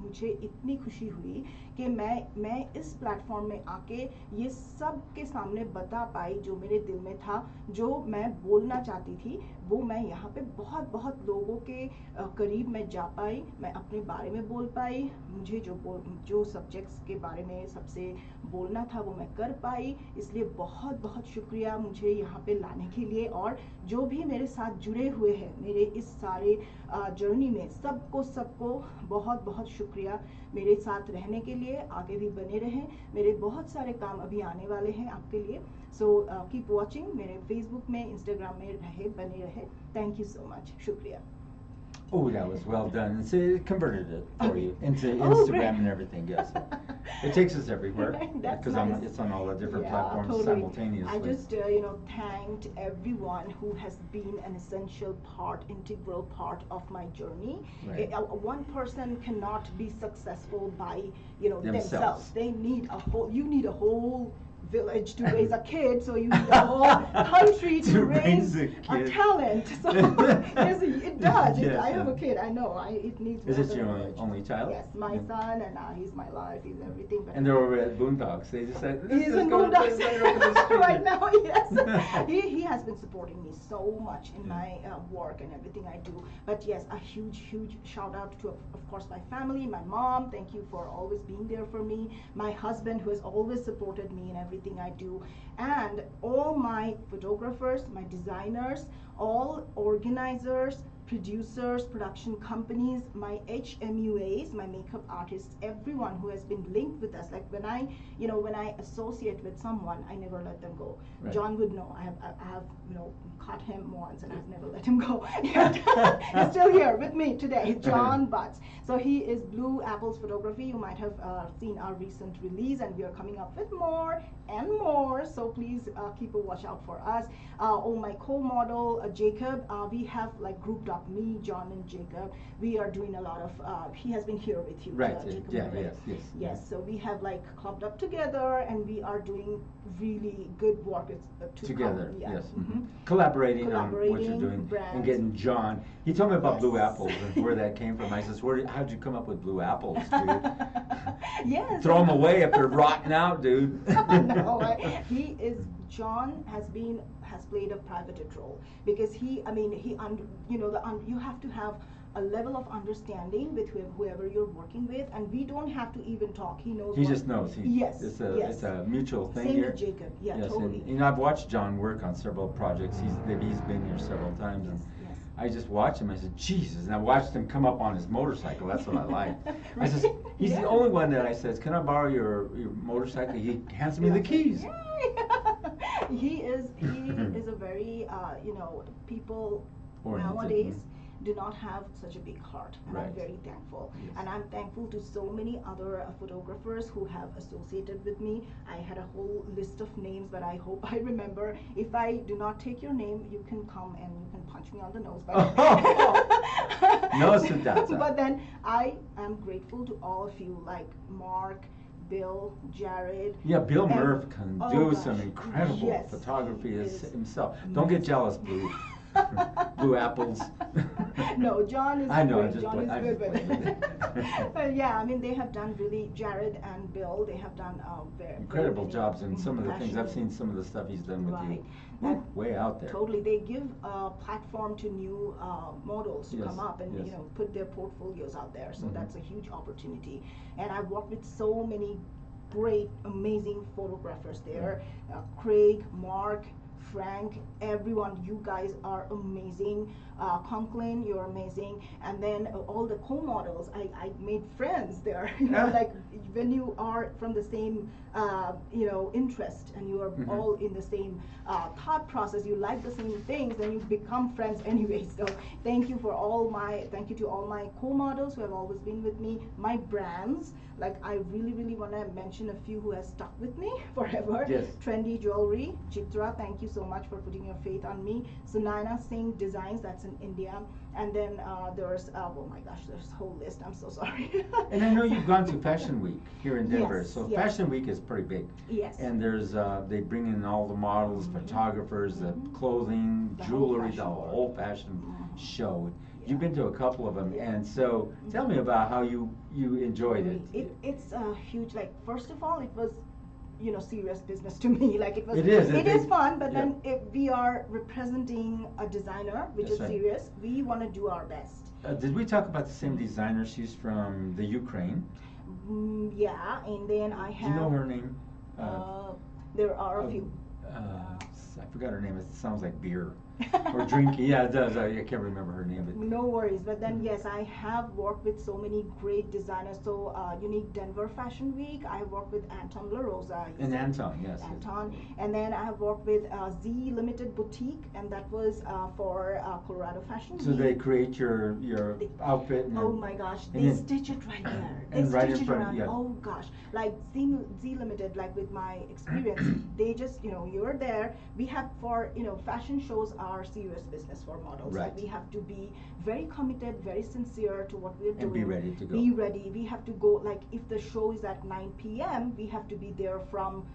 Speaker 2: मुझे इतनी खुशी हुई कि मैं इस प्लेटफॉर्म में आके ये सब के सामने बता पाई जो मेरे दिल में था, जो मैं बोलना चाहती थी, वो मैं यहाँ पे बहुत बहुत लोगों के करीब मैं जा पाई, मैं अपने बारे में बोल पाई, मुझे जो सब्जेक्ट्स के बारे बारे में सबसे बोलना था वो मैं कर पाई, इसलिए बहुत बहुत शुक्रिया मुझे यहाँ पे लाने के लिए। और जो भी मेरे साथ जुड़े हुए हैं मेरे इस सारे जर्नी में, सबको सबको बहुत बहुत शुक्रिया मेरे साथ रहने के लिए। आगे भी बने रहें, मेरे बहुत सारे काम अभी आने वाले हैं आपके लिए। सो कीप वॉचिंग, मेरे फेसबुक में, इंस्टाग्राम में बने रहे। थैंक यू सो मच, शुक्रिया।
Speaker 1: Oh, that was well done. And so it converted it for you into
Speaker 2: Oh,
Speaker 1: Instagram
Speaker 2: great.
Speaker 1: and everything. Yes, it takes us everywhere
Speaker 2: That's
Speaker 1: because
Speaker 2: nice.
Speaker 1: it's on all the different
Speaker 2: Yeah,
Speaker 1: platforms
Speaker 2: totally.
Speaker 1: simultaneously.
Speaker 2: I just thanked everyone who has been an essential part, integral part of my journey.
Speaker 1: Right.
Speaker 2: One person cannot be successful by
Speaker 1: Themselves.
Speaker 2: They need a whole. You need a whole village to raise a kid, so you need a whole country to raise
Speaker 1: a
Speaker 2: a
Speaker 1: kid.
Speaker 2: talent. So yes, it does.
Speaker 1: Yes,
Speaker 2: I have a kid. I know. It needs.
Speaker 1: Is
Speaker 2: more
Speaker 1: this
Speaker 2: than
Speaker 1: your
Speaker 2: a
Speaker 1: only,
Speaker 2: village.
Speaker 1: only child?
Speaker 2: Yes, my son, and he's my life. He's everything. But
Speaker 1: And they're over at Boondocks. They just said,
Speaker 2: he's in
Speaker 1: go
Speaker 2: Boondocks right now. Yes, he has been supporting me so much in my work and everything I do. But yes, a huge shout out to of course my family, my mom. Thank you for always being there for me. My husband, who has always supported me in everything I do, and all my photographers, my designers, all organizers, producers, production companies, my HMUAs, my makeup artists, everyone who has been linked with us. Like when I associate with someone, I never let them go.
Speaker 1: Right.
Speaker 2: John would know. I have caught him once, and I've never let him go. He's still here with me today, John Butts. So he is Blue Apples Photography. You might have seen our recent release, and we are coming up with more and more. So please keep a watch out for us. My co-model Jacob, we have like grouped up me, John, and Jacob. We are doing a lot of. He has been here with you,
Speaker 1: Right.
Speaker 2: Jacob.
Speaker 1: Yeah.
Speaker 2: Right? Yes. So we have like clubbed up together, and we are doing really good work
Speaker 1: Together.
Speaker 2: Yeah.
Speaker 1: Yes.
Speaker 2: Mm-hmm.
Speaker 1: Collaborating on what you're
Speaker 2: Collaborating,
Speaker 1: doing
Speaker 2: brands.
Speaker 1: and getting John. He told me about
Speaker 2: Yes.
Speaker 1: Blue Apples and where that came from. I says, how'd you come up with Blue Apples, dude?
Speaker 2: Yes.
Speaker 1: Throw them away if they're rotten out, dude.
Speaker 2: No, John has played a pivotal role because you have to have a level of understanding with whoever you're working with, and we don't have to even talk. He knows.
Speaker 1: He just knows.
Speaker 2: Yes.
Speaker 1: It's
Speaker 2: yes.
Speaker 1: a mutual thing
Speaker 2: Same
Speaker 1: here.
Speaker 2: with Jacob. Yeah,
Speaker 1: Yes,
Speaker 2: totally.
Speaker 1: and I've watched John work on several projects. He's been here several times, and
Speaker 2: Yes.
Speaker 1: I just watched him. I said, Jesus, and I watched him come up on his motorcycle. That's what I like. I says, he's the only one that I says, can I borrow your motorcycle? He hands me the keys.
Speaker 2: He is a very people
Speaker 1: Oriented.
Speaker 2: nowadays do not have such a big heart, and
Speaker 1: Right.
Speaker 2: I'm very thankful.
Speaker 1: Yes.
Speaker 2: And I'm thankful to so many other photographers who have associated with me. I had a whole list of names, but I hope I remember. If I do not take your name, you can come and you can punch me on the nose.
Speaker 1: No, Sudata.
Speaker 2: But then I am grateful to all of you, like Mark, Bill, Jared.
Speaker 1: Yeah, Bill
Speaker 2: and-
Speaker 1: Murph can
Speaker 2: oh
Speaker 1: do
Speaker 2: gosh,
Speaker 1: some incredible
Speaker 2: yes,
Speaker 1: photography
Speaker 2: he
Speaker 1: as
Speaker 2: is
Speaker 1: himself. Don't get jealous, Blue. Blue Apples.
Speaker 2: No, John is
Speaker 1: I know,
Speaker 2: great.
Speaker 1: I'm just
Speaker 2: John
Speaker 1: playing-
Speaker 2: is
Speaker 1: I'm
Speaker 2: good
Speaker 1: just
Speaker 2: with
Speaker 1: playing.
Speaker 2: it. But yeah, I mean, they have done really, Jared and Bill, they have done very
Speaker 1: Incredible
Speaker 2: many
Speaker 1: jobs, and some of the things, I've
Speaker 2: passionate-
Speaker 1: seen some of the stuff he's done with
Speaker 2: Right.
Speaker 1: you.
Speaker 2: That-
Speaker 1: Way out there.
Speaker 2: Totally, they give a platform to new models to
Speaker 1: Yes,
Speaker 2: come up and
Speaker 1: yes.
Speaker 2: put their portfolios out there. So
Speaker 1: Mhm.
Speaker 2: that's a huge opportunity. And I've worked with so many great, amazing photographers there. Craig, Mark, Frank, everyone, you guys are amazing. Conklin, you're amazing. And then all the co-models, I made friends there. Like when you are from the same, interest, and you are
Speaker 1: Mhm.
Speaker 2: all in the same thought process, you like the same things, then you become friends anyway. So thank you to all my co-models who have always been with me, my brands. Like I really want to mention a few who has stuck with me forever.
Speaker 1: Yes.
Speaker 2: Trendy Jewelry, Chitra, thank you so much for putting your faith on me. Sunaina Singh Designs, that's in India. And then there's, oh my gosh, there's a whole list, I'm so sorry.
Speaker 1: And I know you've gone to Fashion Week here in Denver,
Speaker 2: Yes,
Speaker 1: so
Speaker 2: yes.
Speaker 1: Fashion Week is pretty big.
Speaker 2: Yes.
Speaker 1: And there's, they bring in all the models, photographers, the clothing,
Speaker 2: The whole
Speaker 1: jewelry, the
Speaker 2: fashion world.
Speaker 1: whole fashion show.
Speaker 2: Yeah.
Speaker 1: You've been to a couple of them,
Speaker 2: Yeah.
Speaker 1: and so tell me about how you enjoyed it.
Speaker 2: It's a huge, like, first of all, it was, serious business to me. Like it was.
Speaker 1: It is,
Speaker 2: It is fun, but
Speaker 1: yeah.
Speaker 2: then if we are representing a designer, which
Speaker 1: That's
Speaker 2: is
Speaker 1: right.
Speaker 2: serious, we want to do our best.
Speaker 1: Did we talk about the same designer? She's from the Ukraine.
Speaker 2: Yeah, and then I
Speaker 1: Do you know
Speaker 2: have.
Speaker 1: her name?
Speaker 2: Uh, there are a
Speaker 1: Uh,
Speaker 2: few.
Speaker 1: I forgot her name. It sounds like beer or drinking. Yeah, it does. I can't remember her name. But
Speaker 2: No worries, but then yes, I have worked with so many great designers. So Unique Denver Fashion Week, I have worked with Anton La Rosa.
Speaker 1: and Anton, yes.
Speaker 2: Anton, and then I have worked with Z Limited Boutique, and that was for Colorado Fashion
Speaker 1: So
Speaker 2: Week.
Speaker 1: they create your outfit. And
Speaker 2: Oh my gosh,
Speaker 1: and
Speaker 2: they
Speaker 1: then-
Speaker 2: stitch it right there. They
Speaker 1: and right in
Speaker 2: stitch it
Speaker 1: front,
Speaker 2: around.
Speaker 1: yeah.
Speaker 2: Oh gosh, like Z Limited, like with my experience, they just you're there. We have for fashion shows are serious business for models.
Speaker 1: Right.
Speaker 2: Like we have to be very committed, very sincere to what we're doing.
Speaker 1: And be ready to go.
Speaker 2: Be ready. We have to go. Like if the show is at 9 p.m., we have to be there from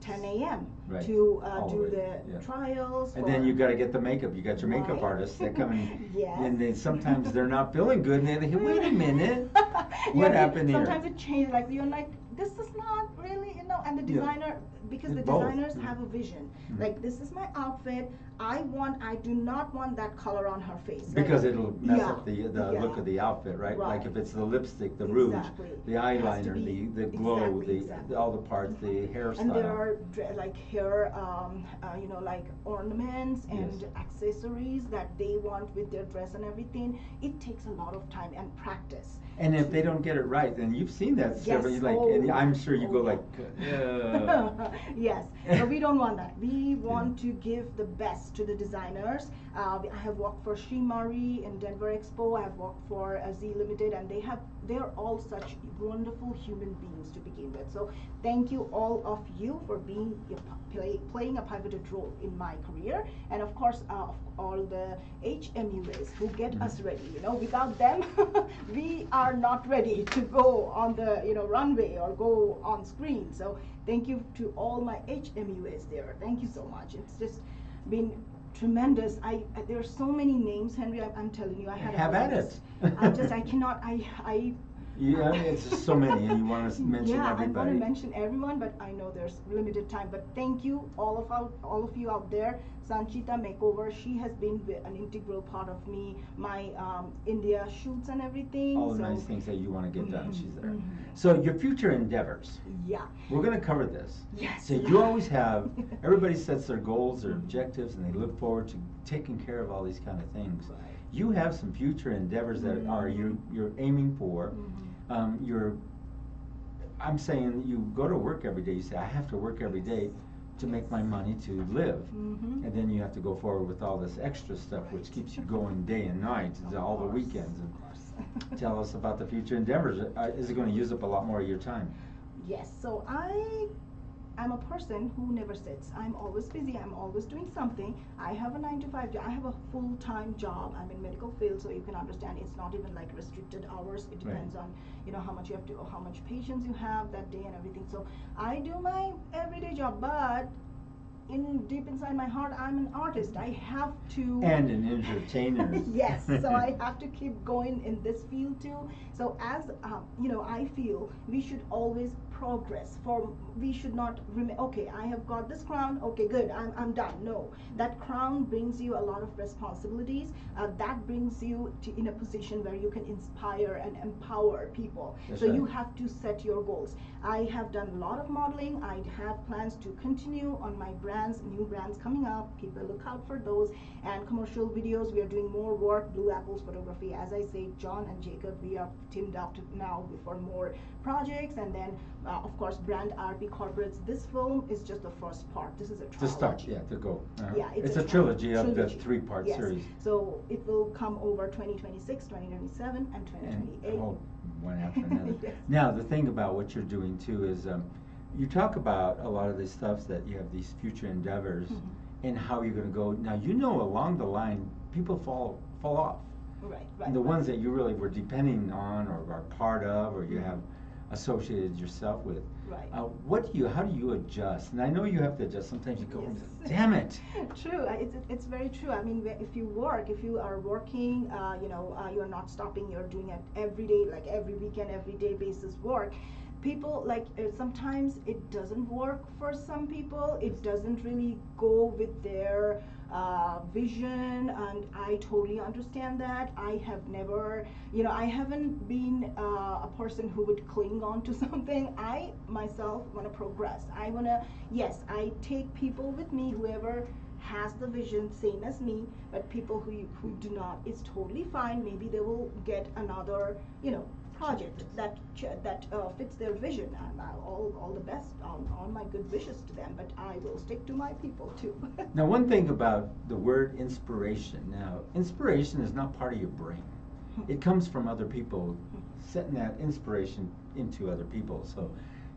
Speaker 2: 10 a.m.
Speaker 1: Right.
Speaker 2: to
Speaker 1: All
Speaker 2: do
Speaker 1: the
Speaker 2: the
Speaker 1: way, yeah.
Speaker 2: trials.
Speaker 1: And
Speaker 2: for-
Speaker 1: then you got to get the makeup. You got your makeup
Speaker 2: Right.
Speaker 1: artists that come in,
Speaker 2: Yes.
Speaker 1: and they sometimes they're not feeling good, and they think, wait a minute,
Speaker 2: Yeah,
Speaker 1: what happened here?
Speaker 2: Sometimes it changes. Like you're like, this is not really, and the
Speaker 1: Yeah.
Speaker 2: designer, because the
Speaker 1: Both.
Speaker 2: designers
Speaker 1: Mm.
Speaker 2: have a vision.
Speaker 1: Mm.
Speaker 2: Like this is my outfit. I do not want that color on her face. Like,
Speaker 1: Because it'll mess
Speaker 2: yeah,
Speaker 1: up the
Speaker 2: yeah.
Speaker 1: look of the outfit, right? Like
Speaker 2: Right.
Speaker 1: if it's the lipstick, the rouge,
Speaker 2: Exactly.
Speaker 1: the
Speaker 2: It has to
Speaker 1: eyeliner,
Speaker 2: be-
Speaker 1: the glow,
Speaker 2: exactly.
Speaker 1: all the parts, the hairstyle.
Speaker 2: And there are like hair, like ornaments and
Speaker 1: Yes.
Speaker 2: accessories that they want with their dress and everything. It takes a lot of time and practice.
Speaker 1: And if they don't get it right, then you've seen that several.
Speaker 2: Yes.
Speaker 1: Like, and
Speaker 2: Oh,
Speaker 1: I'm sure you
Speaker 2: oh,
Speaker 1: go
Speaker 2: yeah.
Speaker 1: like,
Speaker 2: Yes, so we don't want that. We want to give the best to the designers. I have worked for Sri Mari in Denver Expo. I have worked for Z Limited, and they're all such wonderful human beings to begin with. So thank you all of you for playing a pivotal role in my career, and of course all the HMUAs who get us ready. Without them, we are not ready to go on the runway or go on screen. So thank you to all my HMUAs there. Thank you so much. It's just been tremendous. There are so many names, Henry. I'm telling you, I had
Speaker 1: have at it.
Speaker 2: I cannot.
Speaker 1: Yeah, it's just so many, and you want to mention
Speaker 2: yeah,
Speaker 1: everybody.
Speaker 2: I want to mention everyone, but I know there's limited time. But thank you, all of you out there. Sanchita Makeover, she has been an integral part of my India shoots and everything.
Speaker 1: All the
Speaker 2: so,
Speaker 1: nice things that you want to get done, she's there.
Speaker 2: mhm.
Speaker 1: So your future endeavors.
Speaker 2: Yeah.
Speaker 1: We're going to cover this.
Speaker 2: Yes.
Speaker 1: So you always have, everybody sets their goals, their objectives, and they look forward to taking care of all these kind of things.
Speaker 2: Right.
Speaker 1: You have some future endeavors that are you're aiming for. I'm saying you go to work every day. You say, I have to work every day to make my money to live. And then you have to go forward with all this extra stuff, which keeps you going day and night, all the weekends. And tell us about the future endeavors. Is it going to use up a lot more of your time?
Speaker 2: Yes, so I'm a person who never sits. I'm always busy. I'm always doing something. I have a 9 to 5 job. I have a full-time job. I'm in medical field, so you can understand it's not even like restricted hours. It depends on how much you have to, how much patients you have that day and everything. So I do my everyday job, but deep inside my heart, I'm an artist. I have to.
Speaker 1: And an entertainer.
Speaker 2: Yes, so I have to keep going in this field too. So as I feel we should always progress. We should not okay, I have got this crown. Okay, good. I'm done. No, that crown brings you a lot of responsibilities. That brings you in a position where you can inspire and empower people.
Speaker 1: That's
Speaker 2: so
Speaker 1: right.
Speaker 2: you have to set your goals. I have done a lot of modeling. I have plans to continue on my brands, new brands coming up. Keep a lookout for those. And commercial videos, we are doing more work. Blue Apples Photography, as I say, John and Jacob, we are teamed up now for more projects. And then of course, brand RP corporates. This film is just the first part. This is a trilogy.
Speaker 1: To start, yeah, to go.
Speaker 2: Yeah,
Speaker 1: it's a trilogy of the 3-part
Speaker 2: yes.
Speaker 1: series.
Speaker 2: So it will come over 2026, 2027, and 2028.
Speaker 1: And one after another.
Speaker 2: Yes.
Speaker 1: Now, the thing about what you're doing too is you talk about a lot of this stuff that you have these future endeavors and how you're going to go. Now, along the line, people fall off.
Speaker 2: Right.
Speaker 1: And the ones that you really were depending on or are part of or you have associated yourself with.
Speaker 2: Right.
Speaker 1: How do you adjust? And I know you have to adjust. Sometimes you go,
Speaker 2: Yes.
Speaker 1: damn it.
Speaker 2: True. It's very true. I mean, if you are working, you're not stopping. You're doing it every day, like every weekend, every day basis work. people like sometimes it doesn't work for some people. It doesn't really go with their vision, and I totally understand that. I have never, I haven't been a person who would cling on to something. I myself want to progress. I want to, yes, I take people with me, whoever has the vision same as me, but people who do not, it's totally fine. Maybe they will get another, project that fits their vision, and all the best, all my good wishes to them, but I will stick to my people too.
Speaker 1: Now, one thing about the word inspiration, now, inspiration is not part of your brain. It comes from other people, setting that inspiration into other people. So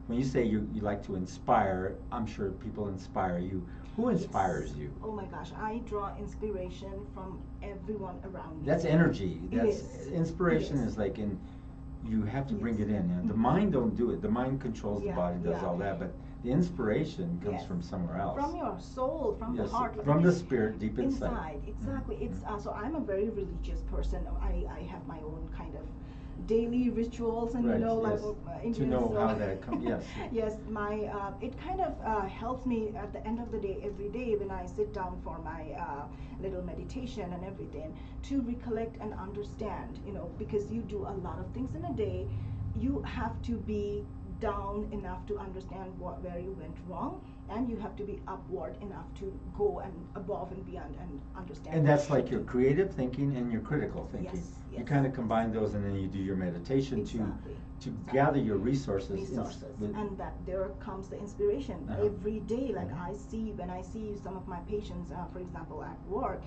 Speaker 1: when you say you like to inspire, I'm sure people inspire you. Who inspires
Speaker 2: Yes.
Speaker 1: you?
Speaker 2: Oh my gosh, I draw inspiration from everyone around me.
Speaker 1: That's energy. That's
Speaker 2: is.
Speaker 1: inspiration
Speaker 2: It
Speaker 1: is like you have to bring
Speaker 2: Yes.
Speaker 1: it in. And the mind don't do it. The mind controls the
Speaker 2: Yeah,
Speaker 1: body, does
Speaker 2: yeah.
Speaker 1: all that, but the inspiration comes
Speaker 2: Yes.
Speaker 1: from somewhere else.
Speaker 2: From your soul, from
Speaker 1: Yes,
Speaker 2: the heart,
Speaker 1: from the spirit deep inside.
Speaker 2: inside. Exactly.
Speaker 1: Mhm.
Speaker 2: It's so I'm a very religious person. I have my own kind of daily rituals, and
Speaker 1: Right,
Speaker 2: like
Speaker 1: yes.
Speaker 2: Indians,
Speaker 1: To know
Speaker 2: so
Speaker 1: how that comes, yes.
Speaker 2: yes, my it kind of helps me at the end of the day, every day when I sit down for my little meditation and everything, to recollect and understand, because you do a lot of things in a day. You have to be down enough to understand where you went wrong, and you have to be upward enough to go and above and beyond and understand.
Speaker 1: And
Speaker 2: what
Speaker 1: that's
Speaker 2: you
Speaker 1: like
Speaker 2: should
Speaker 1: your
Speaker 2: do.
Speaker 1: creative thinking and your critical thinking.
Speaker 2: Yes,
Speaker 1: You
Speaker 2: yes.
Speaker 1: kind of combine those, and then you do your meditation
Speaker 2: Exactly.
Speaker 1: to
Speaker 2: Exactly.
Speaker 1: gather your resources.
Speaker 2: And that there comes the inspiration every day. Like when I see some of my patients, for example, at work,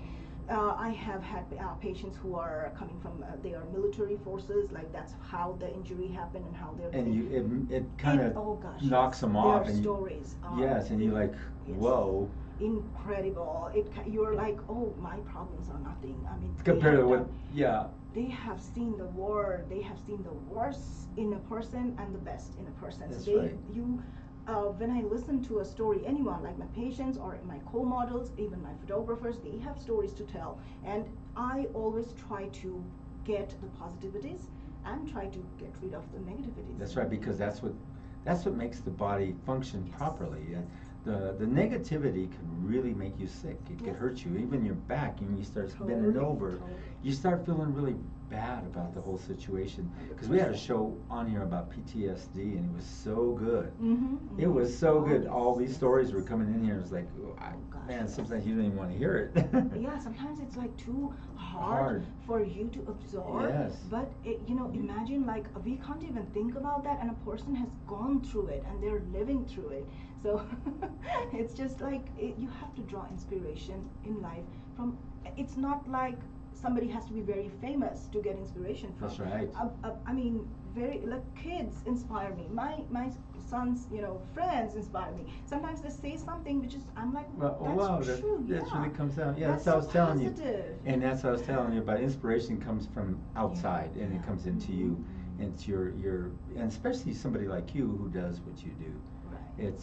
Speaker 2: I have had patients who are coming from their military forces. Like that's how the injury happened and how they're.
Speaker 1: And it kind of
Speaker 2: oh gosh,
Speaker 1: knocks them off.
Speaker 2: Their
Speaker 1: And
Speaker 2: stories.
Speaker 1: yes, and you're like,
Speaker 2: yes,
Speaker 1: whoa.
Speaker 2: Incredible. You're like, oh, my problems are nothing. I mean,
Speaker 1: Compared to what, yeah.
Speaker 2: They have seen the war. They have seen the worst in a person and the best in a person.
Speaker 1: That's
Speaker 2: so
Speaker 1: right.
Speaker 2: When I listen to a story, anyone like my patients or my co-models, even my photographers, they have stories to tell, and I always try to get the positivities and try to get rid of the negativities.
Speaker 1: That's right, because that's what makes the body function properly.
Speaker 2: Yes.
Speaker 1: The negativity can really make you sick. It can hurt you, even your back, and you start bending over. You start feeling really bad about the whole situation. Because we had a show on here about PTSD, and it was so good. It was so good. All these stories were coming in here. It was like, man, sometimes you don't even want to hear it.
Speaker 2: Yeah, sometimes it's like too hard for you to absorb.
Speaker 1: Yes.
Speaker 2: But imagine, like, we can't even think about that, and a person has gone through it and they're living through it. So it's just like you have to draw inspiration in life from. It's not like somebody has to be very famous to get inspiration from.
Speaker 1: That's right.
Speaker 2: I mean, very like kids inspire me. My son's friends inspire me. Sometimes they say something which is I'm like, that's true.
Speaker 1: That really comes out. Yeah,
Speaker 2: that's
Speaker 1: what I was
Speaker 2: so
Speaker 1: telling you.
Speaker 2: positive.
Speaker 1: And that's what I was telling you about. Inspiration comes from outside, and it comes into you. And it's your and especially somebody like you who does what you do.
Speaker 2: Right.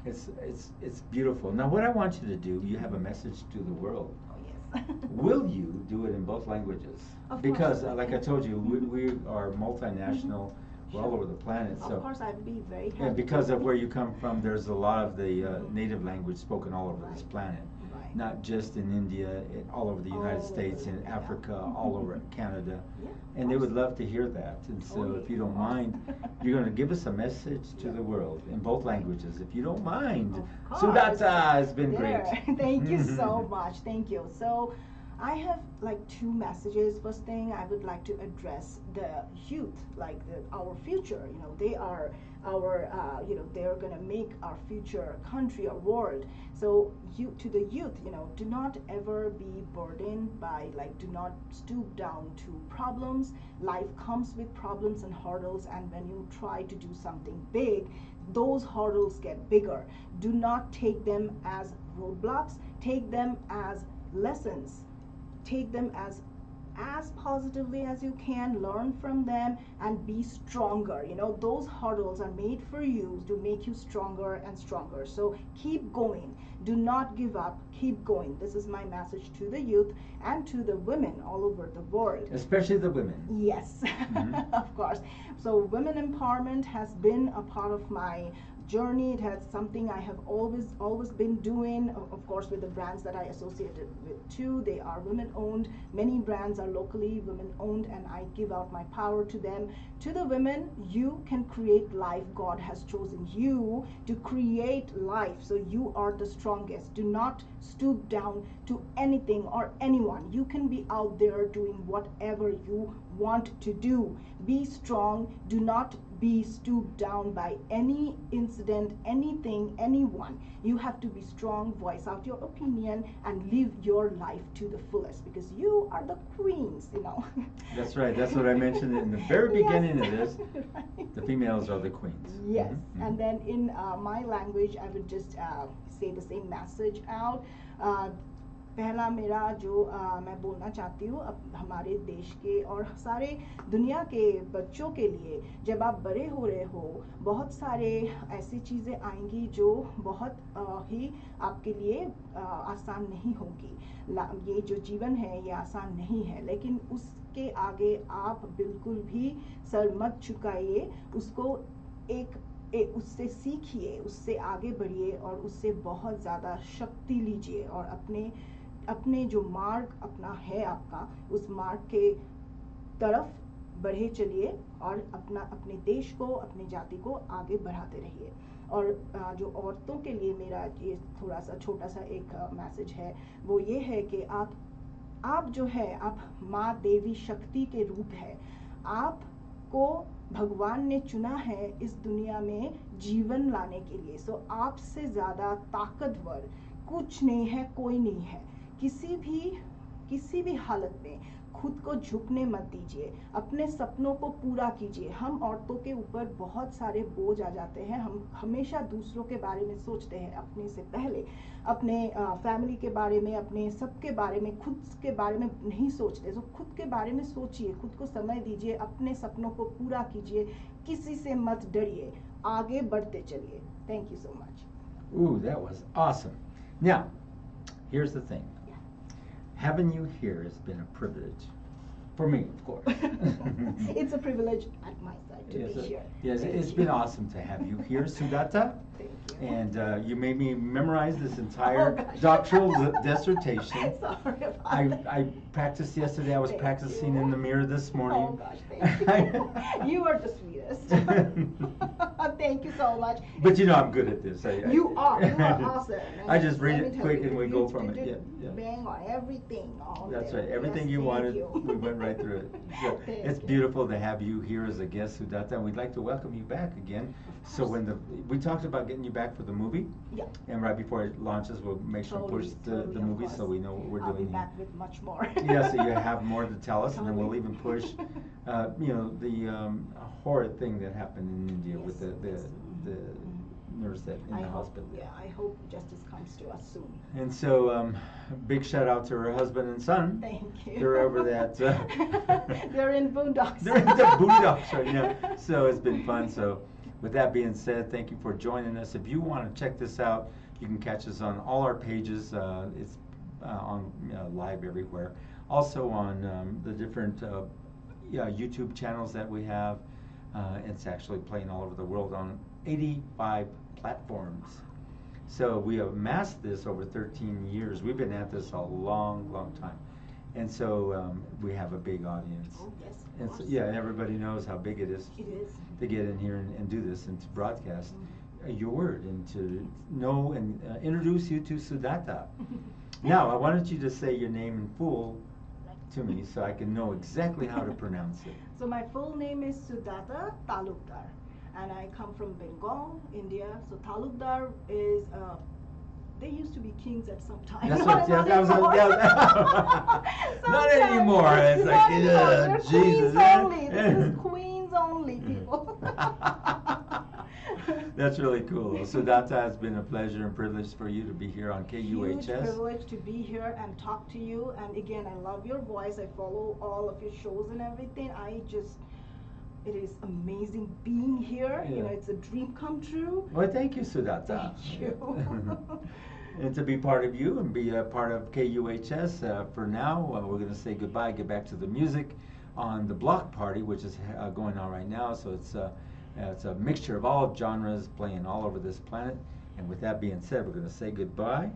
Speaker 1: It's beautiful. Now, what I want you to do, you have a message to the world.
Speaker 2: Oh yes.
Speaker 1: Will you do it in both languages?
Speaker 2: Of
Speaker 1: Because,
Speaker 2: course.
Speaker 1: like I told you, we are multinational. We're all over the planet. So.
Speaker 2: Of course, I'd be very happy.
Speaker 1: And because of where you come from, there's a lot of the native language spoken all over this planet.
Speaker 2: Right.
Speaker 1: Not just in India, all over the United States, in Africa, all over Canada.
Speaker 2: Yeah,
Speaker 1: and they would love to hear that. And so if you don't mind, you're going to give us a message to the world in both languages. If you don't mind.
Speaker 2: Of course.
Speaker 1: Sudata, it's been
Speaker 2: There.
Speaker 1: great.
Speaker 2: Thank you so much. Thank you. So I have like two messages. First thing, I would like to address the youth, like our future. They are our, they're gonna make our future country or world. So to the youth, do not ever be burdened by, like, do not stoop down to problems. Life comes with problems and hurdles, and when you try to do something big, those hurdles get bigger. Do not take them as roadblocks. Take them as lessons. Take them as as positively as you can, learn from them, and be stronger. You know, those hurdles are made for you to make you stronger and stronger. So keep going. Do not give up. Keep going. This is my message to the youth and to the women all over the world.
Speaker 1: Especially the women.
Speaker 2: Yes, of course. So women empowerment has been a part of my journey. It has something I have always been doing, of course, with the brands that I associated with too. They are women owned. Many brands are locally women owned, and I give out my power to them. To the women, you can create life. God has chosen you to create life, so you are the strongest. Do not stoop down to anything or anyone. You can be out there doing whatever you want to do. Be strong. Do not be stooped down by any incident, anything, anyone. You have to be strong, voice out your opinion, and live your life to the fullest, because you are the queens, you know.
Speaker 1: That's right. That's what I mentioned in the very beginning of this.
Speaker 2: Right.
Speaker 1: The females are the queens.
Speaker 2: Yes. And then in my language, I would just say the same message out. पहला मेरा जो मैं बोलना चाहती हूँ हमारे देश के और सारे दुनिया के बच्चों के लिए, जब आप बड़े हो रहे हो, बहुत सारे ऐसी चीज़ें आएंगी जो बहुत ही आपके लिए आसान नहीं होगी. ये जो जीवन है ये आसान नहीं है, लेकिन उसके आगे आप बिल्कुल भी सर मत झुकाइए. उसको उससे सीखिए, उससे आगे बढ़िए और उससे बहुत ज़्यादा शक्ति लीजिए, और अपने जो मार्ग अपना है आपका, उस मार्ग के तरफ बढ़े चलिए और अपने देश को, अपनी जाति को आगे बढ़ाते रहिए. और जो औरतों के लिए मेरा ये थोड़ा सा छोटा सा एक मैसेज है, वो ये है कि आप जो है, आप माँ देवी शक्ति के रूप है. आपको भगवान ने चुना है इस दुनिया में जीवन लाने के लिए. सो आपसे ज़्यादा ताकतवर कुछ नहीं है, कोई नहीं है. किसी भी हालत में खुद को झुकने मत दीजिए. अपने सपनों को पूरा कीजिए. हम औरतों के ऊपर बहुत सारे बोझ आ जाते हैं. हम हमेशा दूसरों के बारे में सोचते हैं, अपने से पहले अपने फैमिली के बारे में, अपने सबके बारे में, खुद के बारे में नहीं सोचते. तो खुद के बारे में सोचिए, खुद को समय दीजिए, अपने सपनों को पूरा कीजिए. किसी से मत डरिए, आगे बढ़ते चलिए. Thank you so much.
Speaker 1: Ooh, that was awesome. Now, here's the thing. Having you here has been a privilege. For me, of course.
Speaker 2: It's a privilege at my side to be here.
Speaker 1: Yes, it's been awesome to have you here, Sudata.
Speaker 2: Thank you.
Speaker 1: And you made me memorize this entire doctoral dissertation.
Speaker 2: Sorry about that.
Speaker 1: I practiced yesterday. I was practicing in the mirror this morning.
Speaker 2: Oh gosh, thank you. You are the sweetest. Thank you so much.
Speaker 1: But you know I'm good at this.
Speaker 2: You are awesome.
Speaker 1: I just read it quick and we go from it.
Speaker 2: Yeah. Bang on everything.
Speaker 1: That's right. Everything you wanted, we went right through it. So it's beautiful to have you here as a guest, Sudata, and we'd like to welcome you back again. So when we talked about getting you back for the movie,
Speaker 2: yeah,
Speaker 1: and right before it launches, we'll make sure to push the movie so we know what we're doing.
Speaker 2: I'll be back with much more.
Speaker 1: Yeah, so you have more to tell us, and then we'll even push, the horrid thing that happened in India with the nurse in the hospital.
Speaker 2: Yeah, I hope justice comes to us soon.
Speaker 1: And so, big shout out to her husband and son.
Speaker 2: Thank you.
Speaker 1: They're over that.
Speaker 2: They're in boondocks.
Speaker 1: They're in the boondocks right now. So it's been fun. So, with that being said, thank you for joining us. If you want to check this out, you can catch us on all our pages. It's on live everywhere. Also on the different YouTube channels that we have. It's actually playing all over the world on 85 platforms. So we have amassed this over 13 years. We've been at this a long, long time. And so we have a big audience.
Speaker 2: Oh, yes,
Speaker 1: and so, yeah, everybody knows how big it is.
Speaker 2: It is.
Speaker 1: To get in here and do this and to broadcast your word and to know and introduce you to Sudata. Now, I wanted you to say your name in full to me so I can know exactly how to pronounce it.
Speaker 2: So my full name is Sudata Talukdar, and I come from Bengal, India. So Talukdar is they used to be kings at some time.
Speaker 1: That's what. Yeah, that was. Not anymore. It's like, Jesus.
Speaker 2: Queens only. This is queens only, people.
Speaker 1: That's really cool. Sudata, it's been a pleasure and privilege for you to be here on KUHS.
Speaker 2: Huge privilege to be here and talk to you. And again, I love your voice. I follow all of your shows and everything. It is amazing being here.
Speaker 1: Yeah.
Speaker 2: You know, it's a dream come true.
Speaker 1: Well, thank you, Sudata.
Speaker 2: Thank you.
Speaker 1: And to be part of you and be a part of KUHS. For now, we're going to say goodbye, get back to the music on the block party, which is going on right now. So it's a mixture of all genres playing all over this planet. And with that being said, we're going to say goodbye.